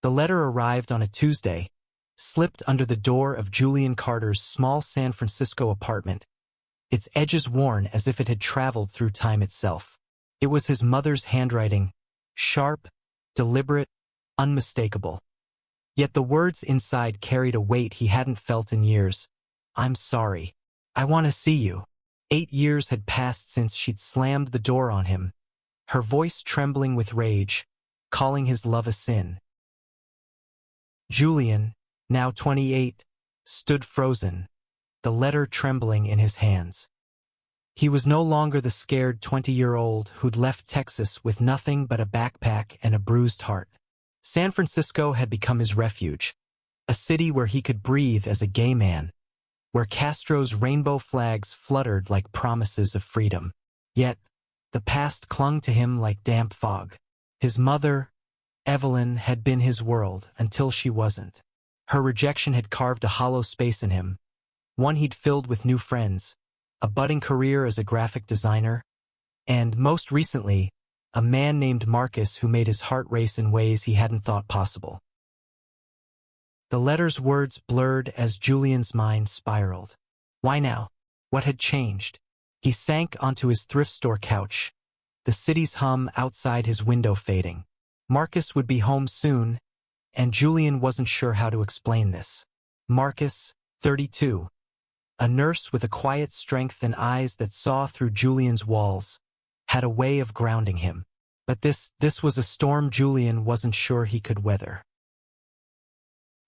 The letter arrived on a Tuesday, slipped under the door of Julian Carter's small San Francisco apartment, its edges worn as if it had traveled through time itself. It was his mother's handwriting, sharp, deliberate, unmistakable. Yet the words inside carried a weight he hadn't felt in years. "I'm sorry. I want to see you." 8 years had passed since she'd slammed the door on him, her voice trembling with rage, calling his love a sin. Julian, now 28, stood frozen, the letter trembling in his hands. He was no longer the scared 20-year-old who'd left Texas with nothing but a backpack and a bruised heart. San Francisco had become his refuge, a city where he could breathe as a gay man, where Castro's rainbow flags fluttered like promises of freedom. Yet, the past clung to him like damp fog. His mother, Evelyn, had been his world until she wasn't. Her rejection had carved a hollow space in him, one he'd filled with new friends, a budding career as a graphic designer, and, most recently, a man named Marcus who made his heart race in ways he hadn't thought possible. The letter's words blurred as Julian's mind spiraled. Why now? What had changed? He sank onto his thrift store couch, the city's hum outside his window fading. Marcus would be home soon, and Julian wasn't sure how to explain this. Marcus, 32. A nurse with a quiet strength and eyes that saw through Julian's walls, had a way of grounding him. But this was a storm Julian wasn't sure he could weather.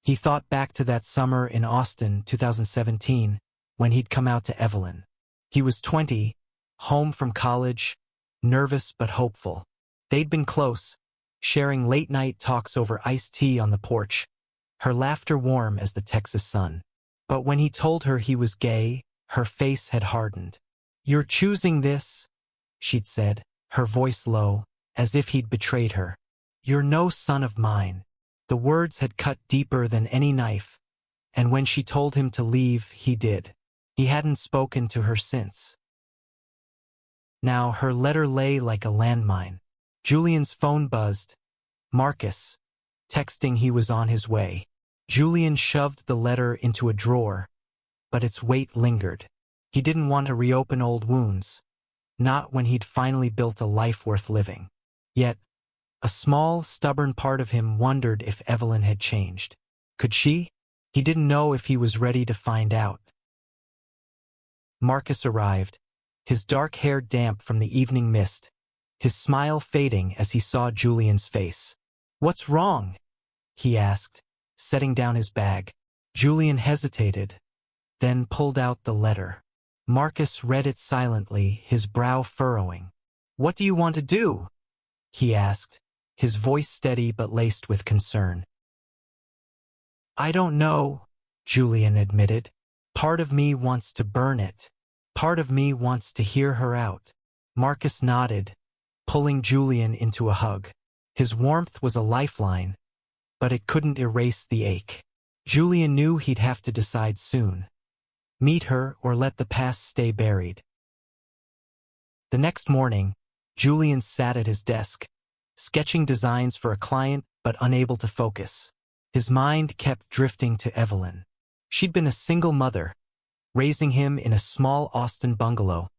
He thought back to that summer in Austin, 2017, when he'd come out to Evelyn. He was 20, home from college, nervous but hopeful. They'd been close, sharing late-night talks over iced tea on the porch, her laughter warm as the Texas sun. But when he told her he was gay, her face had hardened. "You're choosing this," she'd said, her voice low, as if he'd betrayed her. "You're no son of mine." The words had cut deeper than any knife, and when she told him to leave, he did. He hadn't spoken to her since. Now her letter lay like a landmine. Julian's phone buzzed. Marcus, texting he was on his way. Julian shoved the letter into a drawer, but its weight lingered. He didn't want to reopen old wounds, not when he'd finally built a life worth living. Yet, a small, stubborn part of him wondered if Evelyn had changed. Could she? He didn't know if he was ready to find out. Marcus arrived, his dark hair damp from the evening mist, his smile fading as he saw Julian's face. "What's wrong?" he asked, setting down his bag. Julian hesitated, then pulled out the letter. Marcus read it silently, his brow furrowing. "What do you want to do?" he asked, his voice steady but laced with concern. "I don't know," Julian admitted. "Part of me wants to burn it. Part of me wants to hear her out." Marcus nodded, pulling Julian into a hug. His warmth was a lifeline, but it couldn't erase the ache. Julian knew he'd have to decide soon. Meet her or let the past stay buried. The next morning, Julian sat at his desk, sketching designs for a client but unable to focus. His mind kept drifting to Evelyn. She'd been a single mother, raising him in a small Austin bungalow,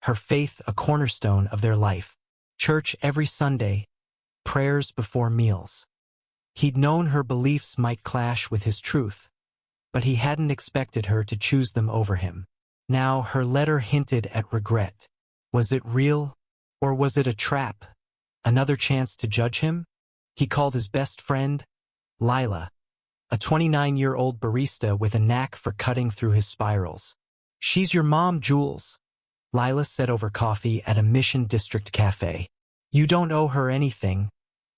her faith a cornerstone of their life. Church every Sunday, prayers before meals. He'd known her beliefs might clash with his truth, but he hadn't expected her to choose them over him. Now her letter hinted at regret. Was it real, or was it a trap? Another chance to judge him? He called his best friend, Lila, a 29-year-old barista with a knack for cutting through his spirals. "She's your mom, Jules," Lila said over coffee at a Mission District cafe. "You don't owe her anything,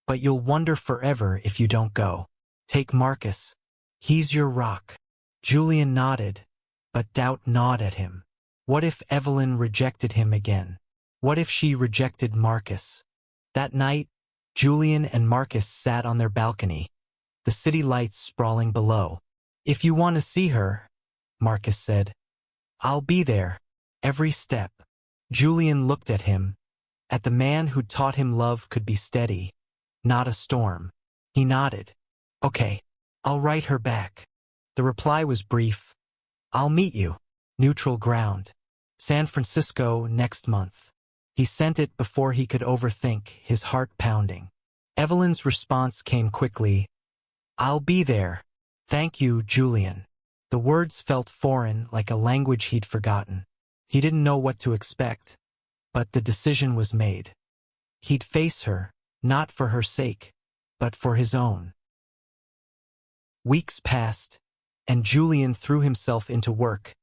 but you'll wonder forever if you don't go. Take Marcus. He's your rock." Julian nodded, but doubt gnawed at him. What if Evelyn rejected him again? What if she rejected Marcus? That night, Julian and Marcus sat on their balcony, the city lights sprawling below. "If you want to see her," Marcus said, "I'll be there, every step." Julian looked at him, at the man who'd taught him love could be steady, not a storm. He nodded. Okay, I'll write her back. The reply was brief. I'll meet you. Neutral ground. San Francisco next month. He sent it before he could overthink, his heart pounding. Evelyn's response came quickly. I'll be there. Thank you, Julian. The words felt foreign, like a language he'd forgotten. He didn't know what to expect, but the decision was made. He'd face her, not for her sake, but for his own. Weeks passed, and Julian threw himself into work,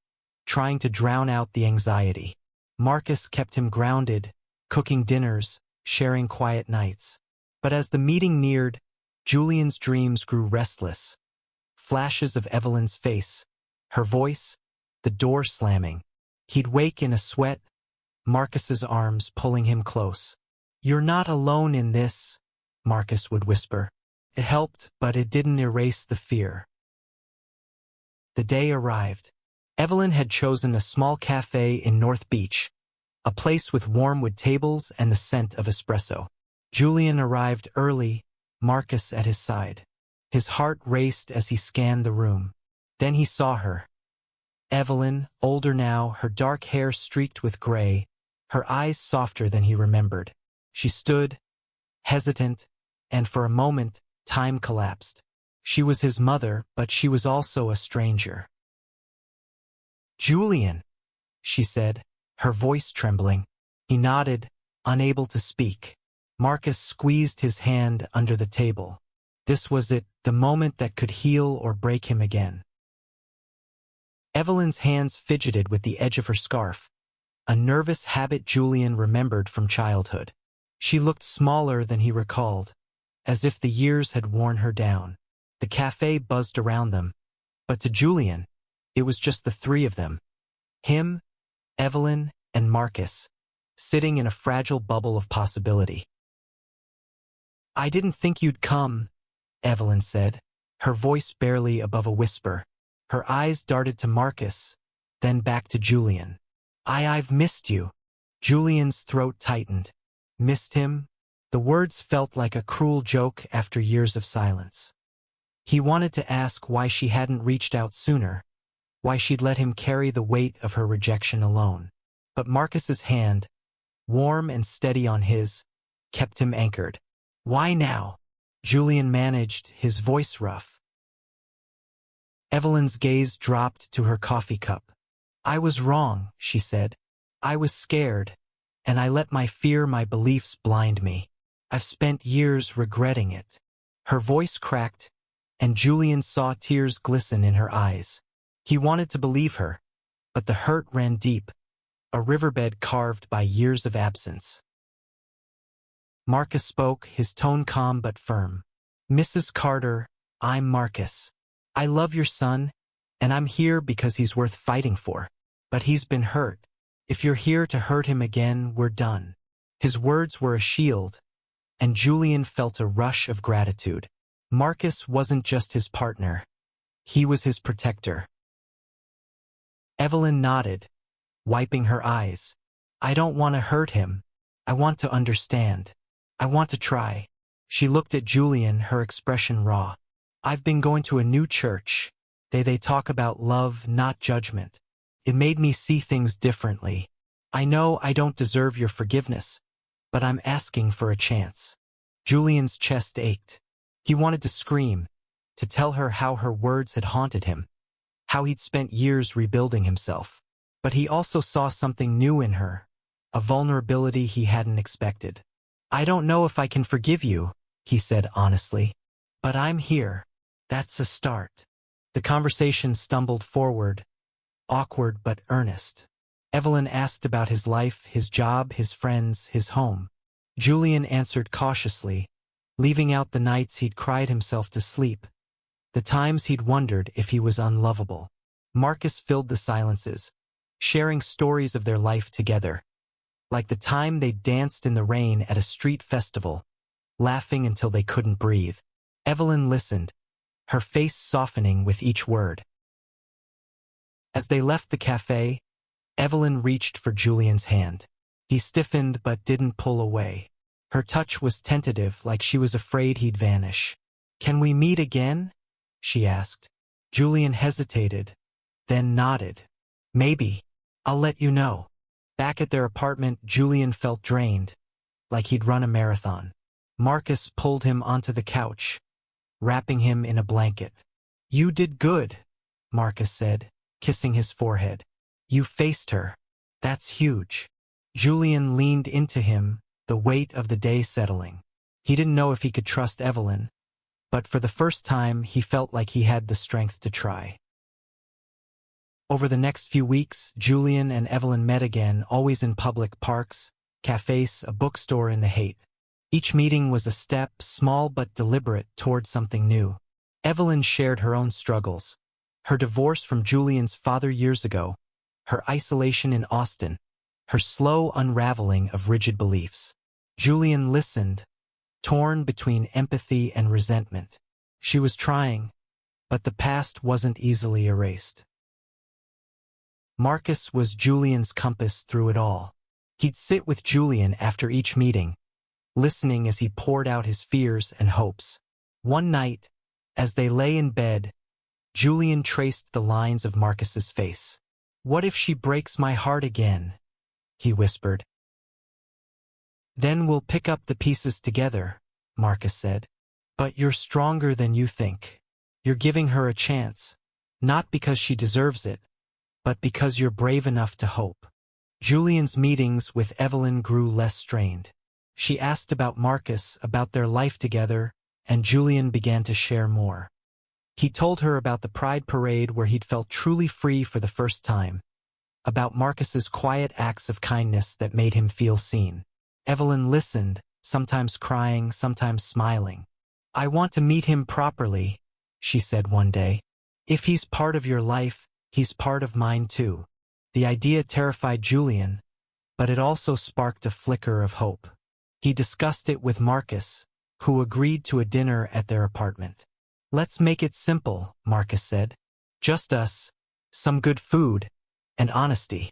trying to drown out the anxiety. Marcus kept him grounded, cooking dinners, sharing quiet nights. But as the meeting neared, Julian's dreams grew restless. Flashes of Evelyn's face, her voice, the door slamming. He'd wake in a sweat, Marcus's arms pulling him close. You're not alone in this, Marcus would whisper. It helped, but it didn't erase the fear. The day arrived. Evelyn had chosen a small cafe in North Beach, a place with warm wood tables and the scent of espresso. Julian arrived early, Marcus at his side. His heart raced as he scanned the room. Then he saw her. Evelyn, older now, her dark hair streaked with gray, her eyes softer than he remembered. She stood, hesitant, and for a moment, time collapsed. She was his mother, but she was also a stranger. Julian, she said, her voice trembling. He nodded, unable to speak. Marcus squeezed his hand under the table. This was it, the moment that could heal or break him again. Evelyn's hands fidgeted with the edge of her scarf, a nervous habit Julian remembered from childhood. She looked smaller than he recalled, as if the years had worn her down. The cafe buzzed around them, but to Julian, it was just the three of them. Him, Evelyn, and Marcus, sitting in a fragile bubble of possibility. I didn't think you'd come, Evelyn said, her voice barely above a whisper. Her eyes darted to Marcus, then back to Julian. I've missed you. Julian's throat tightened. Missed him? The words felt like a cruel joke after years of silence. He wanted to ask why she hadn't reached out sooner, why she'd let him carry the weight of her rejection alone. But Marcus's hand, warm and steady on his, kept him anchored. Why now? Julian managed, his voice rough. Evelyn's gaze dropped to her coffee cup. I was wrong, she said. I was scared, and I let my fear, my beliefs blind me. I've spent years regretting it. Her voice cracked, and Julian saw tears glisten in her eyes. He wanted to believe her, but the hurt ran deep, a riverbed carved by years of absence. Marcus spoke, his tone calm but firm. Mrs. Carter, I'm Marcus. I love your son, and I'm here because he's worth fighting for. But he's been hurt. If you're here to hurt him again, we're done. His words were a shield, and Julian felt a rush of gratitude. Marcus wasn't just his partner. He was his protector. Evelyn nodded, wiping her eyes. I don't want to hurt him. I want to understand. I want to try. She looked at Julian, her expression raw. I've been going to a new church. They talk about love, not judgment. It made me see things differently. I know I don't deserve your forgiveness, but I'm asking for a chance. Julian's chest ached. He wanted to scream, to tell her how her words had haunted him, how he'd spent years rebuilding himself. But he also saw something new in her, a vulnerability he hadn't expected. I don't know if I can forgive you, he said honestly, but I'm here. That's a start. The conversation stumbled forward, awkward but earnest. Evelyn asked about his life, his job, his friends, his home. Julian answered cautiously, leaving out the nights he'd cried himself to sleep, the times he'd wondered if he was unlovable. Marcus filled the silences, sharing stories of their life together, like the time they danced in the rain at a street festival, laughing until they couldn't breathe. Evelyn listened, her face softening with each word. As they left the cafe, Evelyn reached for Julian's hand. He stiffened but didn't pull away. Her touch was tentative, like she was afraid he'd vanish. "Can we meet again?" she asked. Julian hesitated, then nodded. "Maybe. I'll let you know." Back at their apartment, Julian felt drained, like he'd run a marathon. Marcus pulled him onto the couch, wrapping him in a blanket. "You did good," Marcus said, kissing his forehead. "You faced her. That's huge." Julian leaned into him, the weight of the day settling. He didn't know if he could trust Evelyn, but for the first time he felt like he had the strength to try. Over the next few weeks, Julian and Evelyn met again, always in public parks, cafes, a bookstore in the Haight. Each meeting was a step, small but deliberate, toward something new. Evelyn shared her own struggles. Her divorce from Julian's father years ago, her isolation in Austin, her slow unraveling of rigid beliefs. Julian listened, torn between empathy and resentment. She was trying, but the past wasn't easily erased. Marcus was Julian's compass through it all. He'd sit with Julian after each meeting, listening as he poured out his fears and hopes. One night, as they lay in bed, Julian traced the lines of Marcus's face. "What if she breaks my heart again?" he whispered. "Then we'll pick up the pieces together," Marcus said. "But you're stronger than you think. You're giving her a chance, not because she deserves it, but because you're brave enough to hope." Julian's meetings with Evelyn grew less strained. She asked about Marcus, about their life together, and Julian began to share more. He told her about the Pride Parade where he'd felt truly free for the first time, about Marcus's quiet acts of kindness that made him feel seen. Evelyn listened, sometimes crying, sometimes smiling. "I want to meet him properly," she said one day. "If he's part of your life, he's part of mine too." The idea terrified Julian, but it also sparked a flicker of hope. He discussed it with Marcus, who agreed to a dinner at their apartment. "Let's make it simple," Marcus said. "Just us, some good food, and honesty."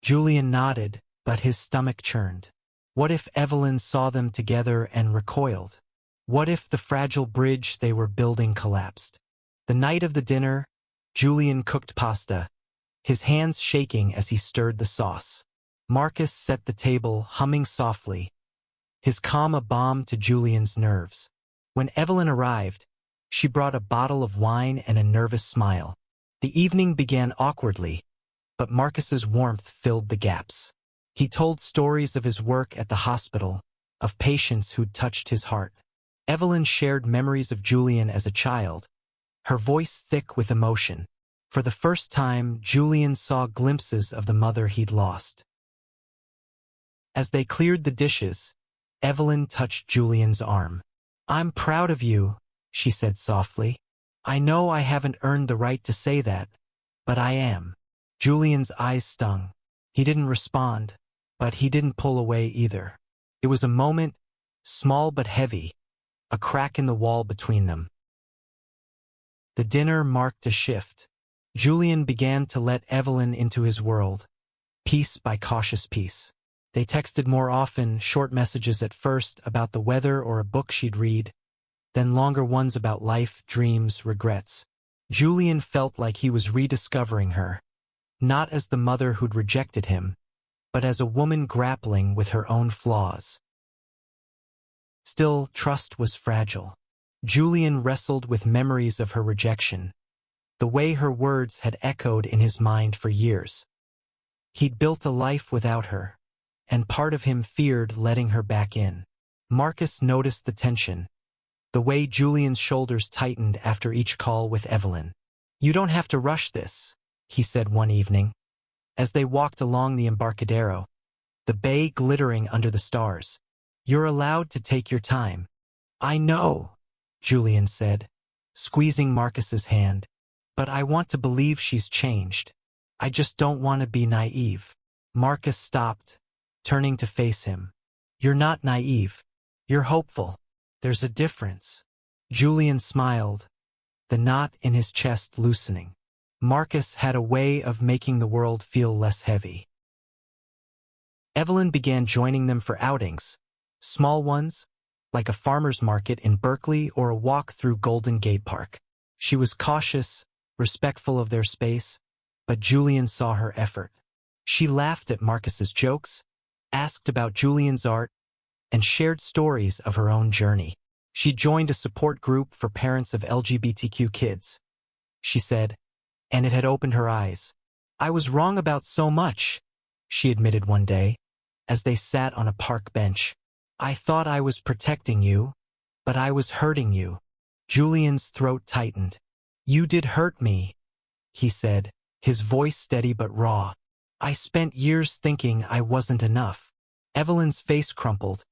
Julian nodded, but his stomach churned. What if Evelyn saw them together and recoiled? What if the fragile bridge they were building collapsed? The night of the dinner, Julian cooked pasta, his hands shaking as he stirred the sauce. Marcus set the table, humming softly, his calm a balm to Julian's nerves. When Evelyn arrived, she brought a bottle of wine and a nervous smile. The evening began awkwardly, but Marcus's warmth filled the gaps. He told stories of his work at the hospital, of patients who'd touched his heart. Evelyn shared memories of Julian as a child, her voice thick with emotion. For the first time, Julian saw glimpses of the mother he'd lost. As they cleared the dishes, Evelyn touched Julian's arm. "I'm proud of you," she said softly. "I know I haven't earned the right to say that, but I am." Julian's eyes stung. He didn't respond, but he didn't pull away either. It was a moment, small but heavy, a crack in the wall between them. The dinner marked a shift. Julian began to let Evelyn into his world, piece by cautious piece. They texted more often, short messages at first about the weather or a book she'd read, then longer ones about life, dreams, regrets. Julian felt like he was rediscovering her, not as the mother who'd rejected him, but as a woman grappling with her own flaws. Still, trust was fragile. Julian wrestled with memories of her rejection, the way her words had echoed in his mind for years. He'd built a life without her, and part of him feared letting her back in. Marcus noticed the tension, the way Julian's shoulders tightened after each call with Evelyn. "You don't have to rush this," he said one evening, as they walked along the Embarcadero, the bay glittering under the stars. "You're allowed to take your time." "I know," Julian said, squeezing Marcus's hand, "but I want to believe she's changed. I just don't want to be naive." Marcus stopped, turning to face him. "You're not naive. You're hopeful. There's a difference." Julian smiled, the knot in his chest loosening. Marcus had a way of making the world feel less heavy. Evelyn began joining them for outings, small ones, like a farmer's market in Berkeley or a walk through Golden Gate Park. She was cautious, respectful of their space, but Julian saw her effort. She laughed at Marcus's jokes, asked about Julian's art, and shared stories of her own journey. She joined a support group for parents of LGBTQ kids. She said, and it had opened her eyes. "I was wrong about so much," she admitted one day, as they sat on a park bench. "I thought I was protecting you, but I was hurting you." Julian's throat tightened. "You did hurt me," he said, his voice steady but raw. "I spent years thinking I wasn't enough." Evelyn's face crumpled,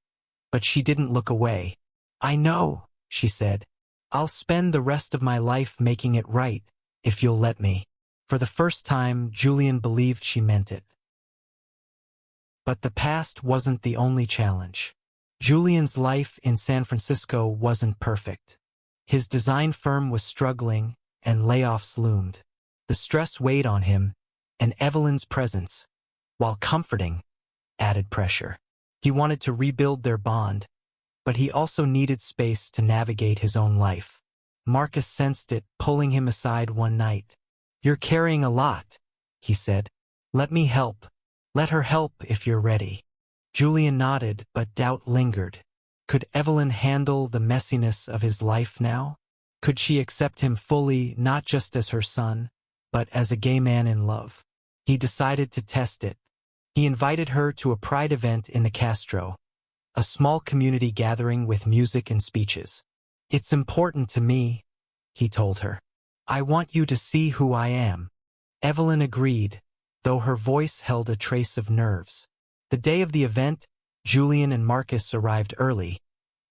but she didn't look away. "I know," she said. "I'll spend the rest of my life making it right, if you'll let me." For the first time, Julian believed she meant it. But the past wasn't the only challenge. Julian's life in San Francisco wasn't perfect. His design firm was struggling, and layoffs loomed. The stress weighed on him, and Evelyn's presence, while comforting, added pressure. He wanted to rebuild their bond, but he also needed space to navigate his own life. Marcus sensed it, pulling him aside one night. "You're carrying a lot," he said. "Let me help." "Let her help if you're ready." Julian nodded, but doubt lingered. Could Evelyn handle the messiness of his life now? Could she accept him fully, not just as her son, but as a gay man in love? He decided to test it. He invited her to a pride event in the Castro, a small community gathering with music and speeches. "It's important to me," he told her. "I want you to see who I am." Evelyn agreed, though her voice held a trace of nerves. The day of the event, Julian and Marcus arrived early,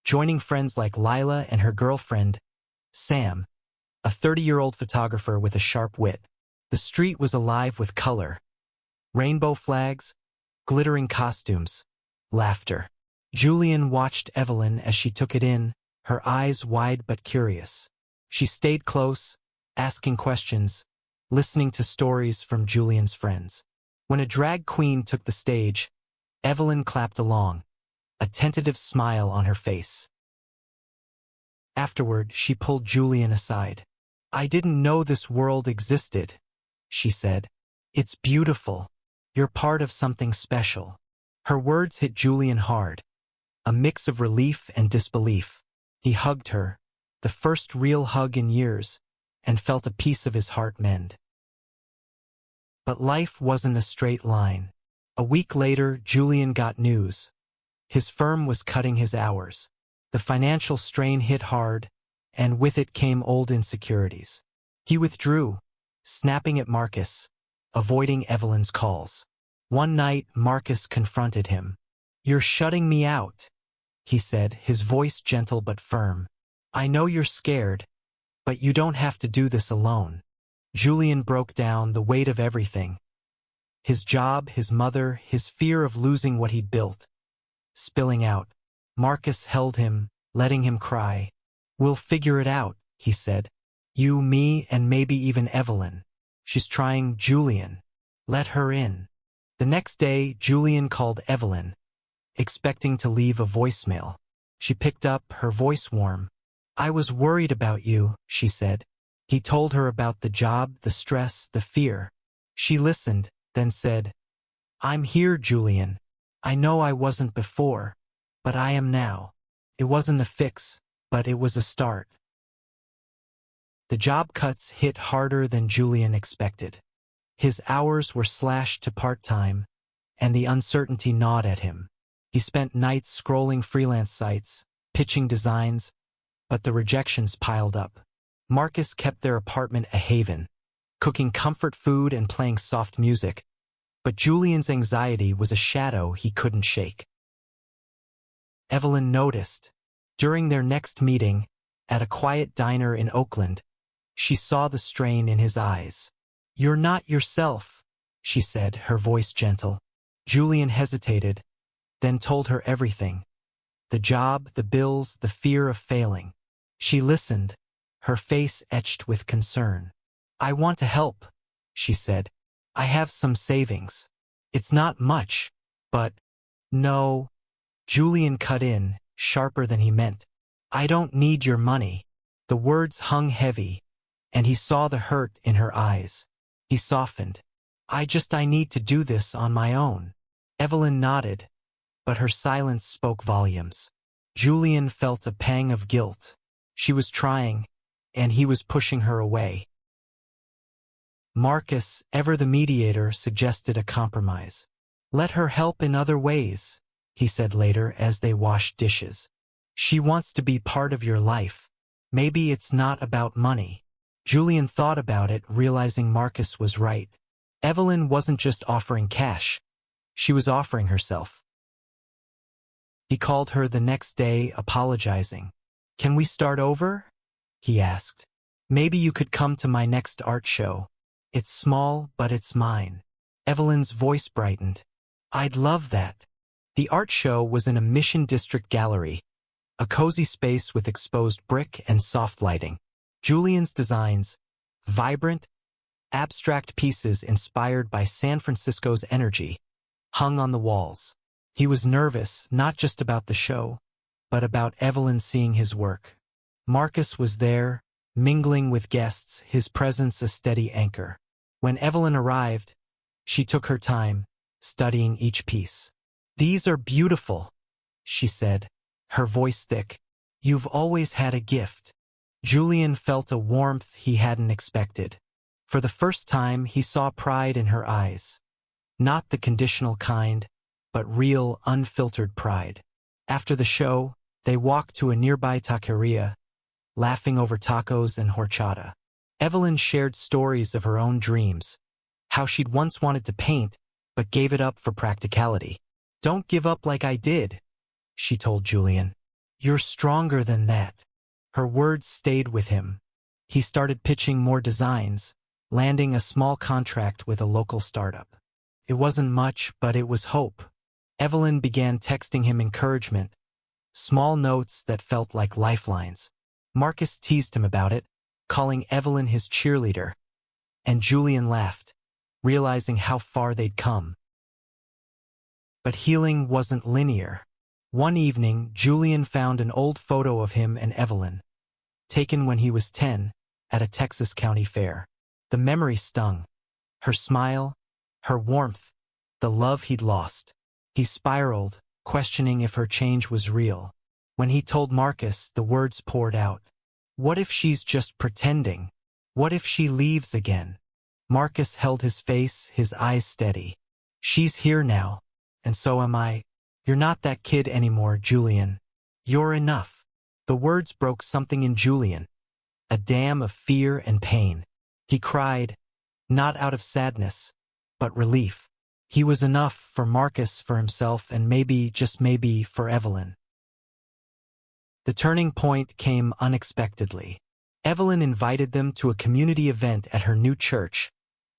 joining friends like Lila and her girlfriend, Sam, a 30-year-old photographer with a sharp wit. The street was alive with color. Rainbow flags, glittering costumes, laughter. Julian watched Evelyn as she took it in, her eyes wide but curious. She stayed close, asking questions, listening to stories from Julian's friends. When a drag queen took the stage, Evelyn clapped along, a tentative smile on her face. Afterward, she pulled Julian aside. "I didn't know this world existed," she said. "It's beautiful. You're part of something special." Her words hit Julian hard, a mix of relief and disbelief. He hugged her, the first real hug in years, and felt a piece of his heart mend. But life wasn't a straight line. A week later, Julian got news. His firm was cutting his hours. The financial strain hit hard, and with it came old insecurities. He withdrew, snapping at Marcus, avoiding Evelyn's calls. One night, Marcus confronted him. "You're shutting me out," he said, his voice gentle but firm. "I know you're scared, but you don't have to do this alone." Julian broke down, the weight of everything. His job, his mother, his fear of losing what he built, spilling out. Marcus held him, letting him cry. "We'll figure it out," he said. "You, me, and maybe even Evelyn. She's trying." "Julian, let her in." The next day, Julian called Evelyn, expecting to leave a voicemail. She picked up, her voice warm. "I was worried about you," she said. He told her about the job, the stress, the fear. She listened, then said, "I'm here, Julian. I know I wasn't before, but I am now." It wasn't a fix, but it was a start. The job cuts hit harder than Julian expected. His hours were slashed to part-time, and the uncertainty gnawed at him. He spent nights scrolling freelance sites, pitching designs, but the rejections piled up. Marcus kept their apartment a haven, cooking comfort food and playing soft music, but Julian's anxiety was a shadow he couldn't shake. Evelyn noticed. During their next meeting, at a quiet diner in Oakland, she saw the strain in his eyes. "You're not yourself," she said, her voice gentle. Julian hesitated, then told her everything. The job, the bills, the fear of failing. She listened, her face etched with concern. "I want to help," she said. "I have some savings. It's not much, but—" "No," Julian cut in, sharper than he meant. "I don't need your money." The words hung heavy, and he saw the hurt in her eyes. He softened. I need to do this on my own." Evelyn nodded, but her silence spoke volumes. Julian felt a pang of guilt. She was trying, and he was pushing her away. Marcus, ever the mediator, suggested a compromise. "Let her help in other ways," he said later as they washed dishes. "She wants to be part of your life. Maybe it's not about money." Julian thought about it, realizing Marcus was right. Evelyn wasn't just offering cash. She was offering herself. He called her the next day, apologizing. "Can we start over?" he asked. "Maybe you could come to my next art show. It's small, but it's mine." Evelyn's voice brightened. "I'd love that." The art show was in a Mission District gallery, a cozy space with exposed brick and soft lighting. Julian's designs, vibrant, abstract pieces inspired by San Francisco's energy, hung on the walls. He was nervous, not just about the show, but about Evelyn seeing his work. Marcus was there, mingling with guests, his presence a steady anchor. When Evelyn arrived, she took her time, studying each piece. "These are beautiful," she said, her voice thick. "You've always had a gift." Julian felt a warmth he hadn't expected. For the first time, he saw pride in her eyes. Not the conditional kind, but real, unfiltered pride. After the show, they walked to a nearby taqueria, laughing over tacos and horchata. Evelyn shared stories of her own dreams, how she'd once wanted to paint, but gave it up for practicality. "Don't give up like I did," she told Julian. "You're stronger than that." Her words stayed with him. He started pitching more designs, landing a small contract with a local startup. It wasn't much, but it was hope. Evelyn began texting him encouragement, small notes that felt like lifelines. Marcus teased him about it, calling Evelyn his cheerleader, and Julian laughed, realizing how far they'd come. But healing wasn't linear. One evening, Julian found an old photo of him and Evelyn, taken when he was 10, at a Texas county fair. The memory stung. Her smile, her warmth, the love he'd lost. He spiraled, questioning if her change was real. When he told Marcus, the words poured out. "What if she's just pretending? What if she leaves again?" Marcus held his face, his eyes steady. "She's here now, and so am I. You're not that kid anymore, Julian. You're enough." The words broke something in Julian, a dam of fear and pain. He cried, not out of sadness, but relief. He was enough for Marcus, for himself, and maybe, just maybe, for Evelyn. The turning point came unexpectedly. Evelyn invited them to a community event at her new church,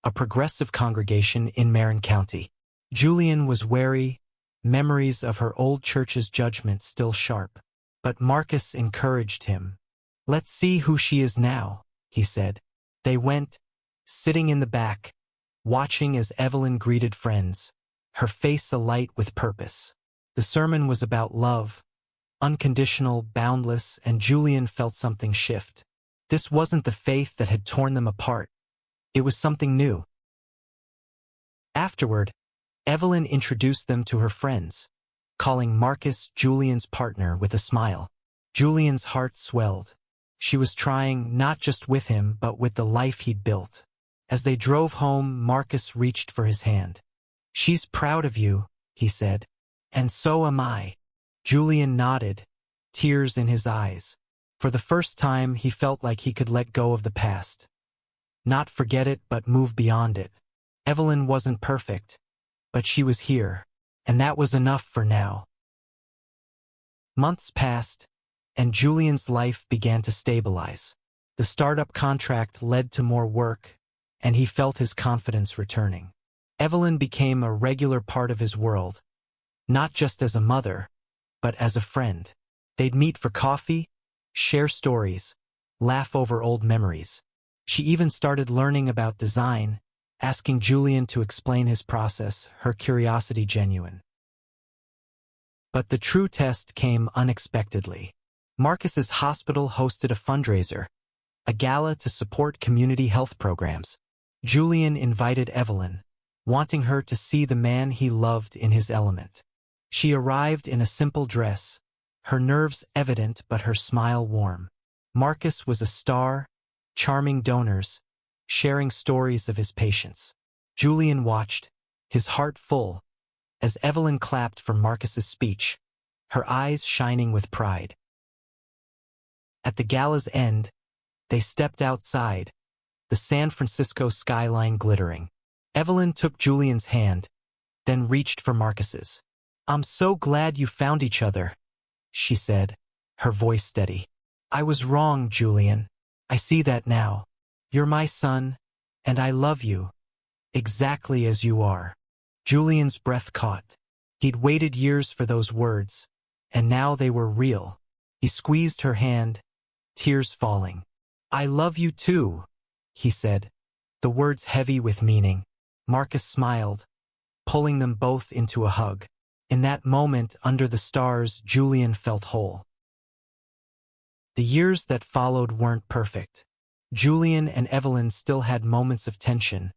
a progressive congregation in Marin County. Julian was wary, memories of her old church's judgment still sharp. But Marcus encouraged him. "Let's see who she is now," he said. They went, sitting in the back, watching as Evelyn greeted friends, her face alight with purpose. The sermon was about love, unconditional, boundless, and Julian felt something shift. This wasn't the faith that had torn them apart. It was something new. Afterward, Evelyn introduced them to her friends, calling Marcus Julian's partner with a smile. Julian's heart swelled. She was trying not just with him, but with the life he'd built. As they drove home, Marcus reached for his hand. "She's proud of you," he said. "And so am I." Julian nodded, tears in his eyes. For the first time, he felt like he could let go of the past. Not forget it, but move beyond it. Evelyn wasn't perfect, but she was here, and that was enough for now. Months passed, and Julian's life began to stabilize. The startup contract led to more work, and he felt his confidence returning. Evelyn became a regular part of his world, not just as a mother, but as a friend. They'd meet for coffee, share stories, laugh over old memories. She even started learning about design, asking Julian to explain his process, her curiosity genuine. But the true test came unexpectedly. Marcus's hospital hosted a fundraiser, a gala to support community health programs. Julian invited Evelyn, wanting her to see the man he loved in his element. She arrived in a simple dress, her nerves evident but her smile warm. Marcus was a star, charming donors, sharing stories of his patients. Julian watched, his heart full, as Evelyn clapped for Marcus's speech, her eyes shining with pride. At the gala's end, they stepped outside, the San Francisco skyline glittering. Evelyn took Julian's hand, then reached for Marcus's. "I'm so glad you found each other," she said, her voice steady. "I was wrong, Julian. I see that now. You're my son, and I love you, exactly as you are." Julian's breath caught. He'd waited years for those words, and now they were real. He squeezed her hand, tears falling. "I love you too," he said, the words heavy with meaning. Marcus smiled, pulling them both into a hug. In that moment, under the stars, Julian felt whole. The years that followed weren't perfect. Julian and Evelyn still had moments of tension,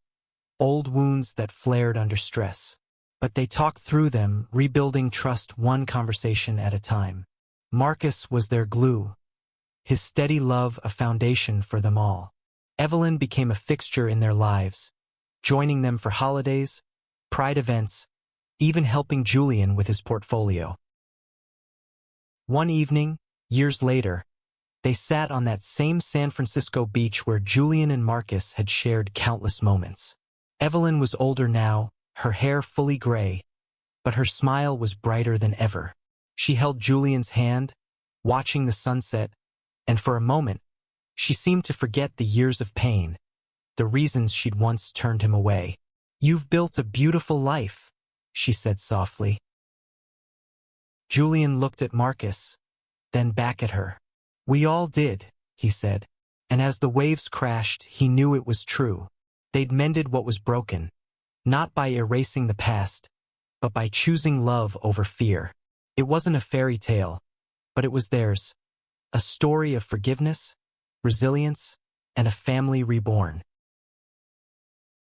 old wounds that flared under stress. But they talked through them, rebuilding trust one conversation at a time. Marcus was their glue, his steady love a foundation for them all. Evelyn became a fixture in their lives, joining them for holidays, pride events, even helping Julian with his portfolio. One evening, years later, they sat on that same San Francisco beach where Julian and Marcus had shared countless moments. Evelyn was older now, her hair fully gray, but her smile was brighter than ever. She held Julian's hand, watching the sunset, and for a moment, she seemed to forget the years of pain, the reasons she'd once turned him away. "You've built a beautiful life," she said softly. Julian looked at Marcus, then back at her. "We all did," he said, and as the waves crashed, he knew it was true. They'd mended what was broken, not by erasing the past, but by choosing love over fear. It wasn't a fairy tale, but it was theirs, a story of forgiveness, resilience, and a family reborn.